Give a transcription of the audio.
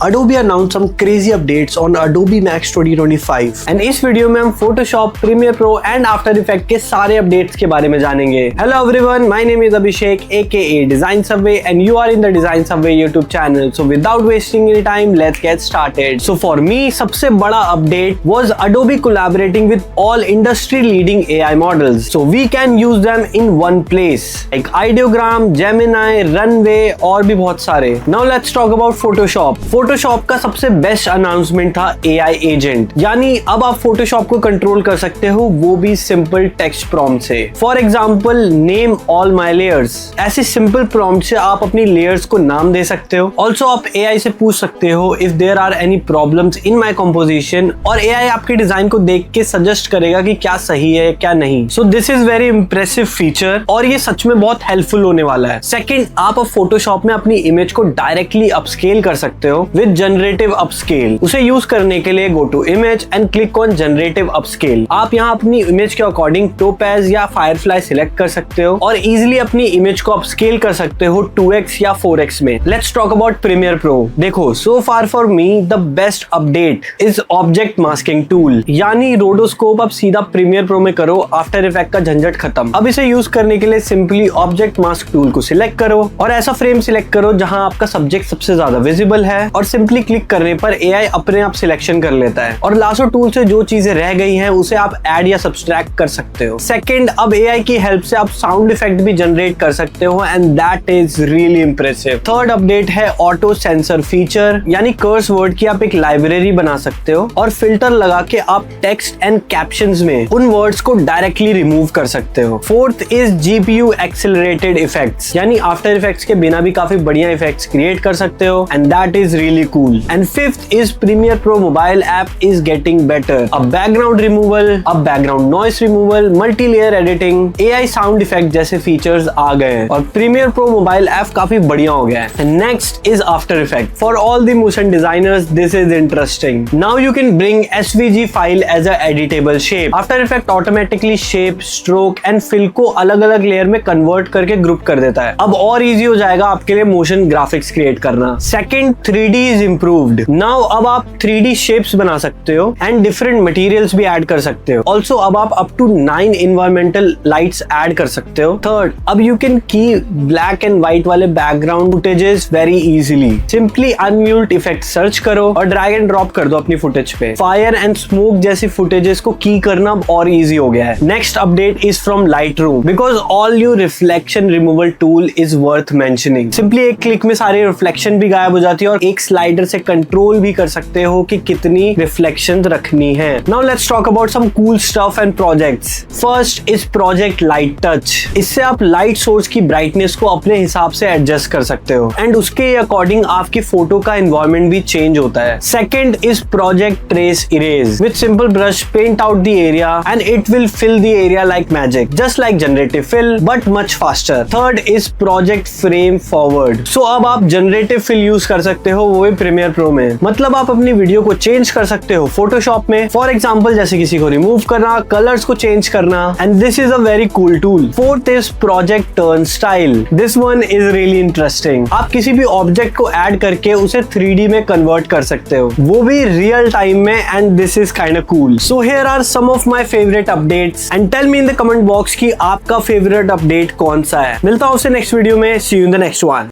Adobe announced some crazy updates on Adobe Max 2025 and इस video में हम Photoshop, Premiere Pro and After Effects के सारे updates के बारे में जानेंगे। Hello everyone, my name is Abhishek aka Design Subway and you are in the Design Subway YouTube channel. So without wasting any time, let's get started. So for me, सबसे बड़ा update was Adobe collaborating with all industry leading AI models. So we can use them in one place like Ideogram, Gemini, Runway और भी बहुत सारे। Now let's talk about Photoshop. Photoshop का सबसे best announcement था AI agent, यानी अब आप फोटोशॉप को कंट्रोल कर सकते हो, वो भी सिंपल टेक्स्ट प्रॉम्प्ट से। For example, name all my layers. ऐसे सिंपल प्रॉम्प्ट से आप अपनी लेयर्स को नाम दे सकते हो। ऑल्सो आप AI से पूछ सकते हो if there are any problems in my composition, और AI आपके डिजाइन को देख के सजेस्ट करेगा कि क्या सही है क्या नहीं। So this is very impressive feature और ये सच में बहुत हेल्पफुल होने वाला है। सेकेंड, आप अब फोटोशॉप में अपनी इमेज को डायरेक्टली अपस्केल कर सकते हो विद जनरेटिव अपस्केल। उसे यूज करने के लिए go to image and click on generative upscale. आप यहाँ अपनी इमेज के अकॉर्डिंग टोपैज या फायरफ्लाई सिलेक्ट कर सकते हो और इजीली अपनी इमेज को अपस्केल कर सकते हो 2x या 4x में। Let's talk about premier pro. देखो, so far for me the best update is object masking tool, यानी रोडोस्कोप अब सीधा प्रीमियर प्रो में करो, आफ्टर इफेक्ट का झंझट खत्म। अब इसे यूज करने के लिए सिंपली ऑब्जेक्ट मास्क टूल को सिलेक्ट करो और ऐसा फ्रेम सिलेक्ट करो जहां आपका सब्जेक्ट सबसे ज्यादा विजिबल है, और सिंपली क्लिक करने पर AI अपने आप सिलेक्शन कर लेता है और लासो टूल से जो चीजें रह गई हैं उसे आप ऐड या सब्सट्रैक्ट कर सकते हो। सेकंड, अब AI की हेल्प से आप साउंड इफेक्ट भी जनरेट कर सकते हो and that is really impressive. Third update है ऑटो सेंसर फीचर, यानी कर्स वर्ड की आप एक लाइब्रेरी बना सकते हो और फिल्टर लगा के आप टेक्स्ट एंड कैप्शंस में उन वर्ड्स को डायरेक्टली रिमूव कर सकते हो। Fourth is GPU accelerated effects, यानी आफ्टर इफेक्ट्स के बिना भी काफी बढ़िया इफेक्ट्स क्रिएट कर सकते हो and that is really cool. And fifth is Premiere Pro mobile app is getting better. अब background removal, अब background noise removal, multi-layer editing, AI sound effect जैसे features आ गए हैं और Premiere Pro mobile app काफी बढ़िया हो गया है। And next is After Effects. For all the motion designers, this is interesting. Now you can bring SVG file as a editable shape. After Effects automatically shape, stroke and fill को अलग-अलग layer में convert करके group कर देता है। अब और easy हो जाएगा आपके लिए motion graphics create करना। Second, 3D is improved. Now अब आप 3D shapes बना सकते हो and different materials भी ऐड कर सकते हो। Also अब आप up to 9 environmental lights add कर सकते हो। Third, अब you can key black and white वाले background footages very easily. Simply unmute effect search करो और drag and drop कर दो अपनी footage पे। Fire and smoke जैसी footages को key करना और easy हो गया है। Next update is from Lightroom because all your reflection removal tool is worth mentioning. Simply एक क्लिक में सारी reflection भी गायब हो जाती है और एक स्लाइडर से कंट्रोल भी कर सकते हो कि कितनी रिफ्लेक्शन रखनी है। Now let's talk about some cool stuff and projects. First is project light touch. इससे आप लाइट सोर्स की ब्राइटनेस को अपने हिसाब से एडजस्ट कर सकते हो एंड उसके अकॉर्डिंग आपकी फोटो का एनवायरनमेंट भी चेंज होता है। Second is project trace erase. With simple brush paint out the area and it will fill the area like magic, just like generative fill but much faster. Third is project frame forward. So अब आप generative fill use कर सकते हो, वो भी premiere pro में। मतलब आप अपनी वीडियो को चेंज कर सकते हो फोटोशॉप में, फॉर एग्जांपल जैसे किसी को रिमूव करना, कलर्स को चेंज करना, and this is a very cool tool. Fourth is project turn style. This one is really interesting. आप किसी भी ऑब्जेक्ट को ऐड करके उसे 3D में कन्वर्ट कर सकते हो, वो भी रियल टाइम में, and this is kind of cool. So here are some of my favourite updates and tell me in the comment box कि आपका फेवरेट अपडेट कौन सा है। मिलता हूं उससे नेक्स्ट वीडियो में। See you in the next one.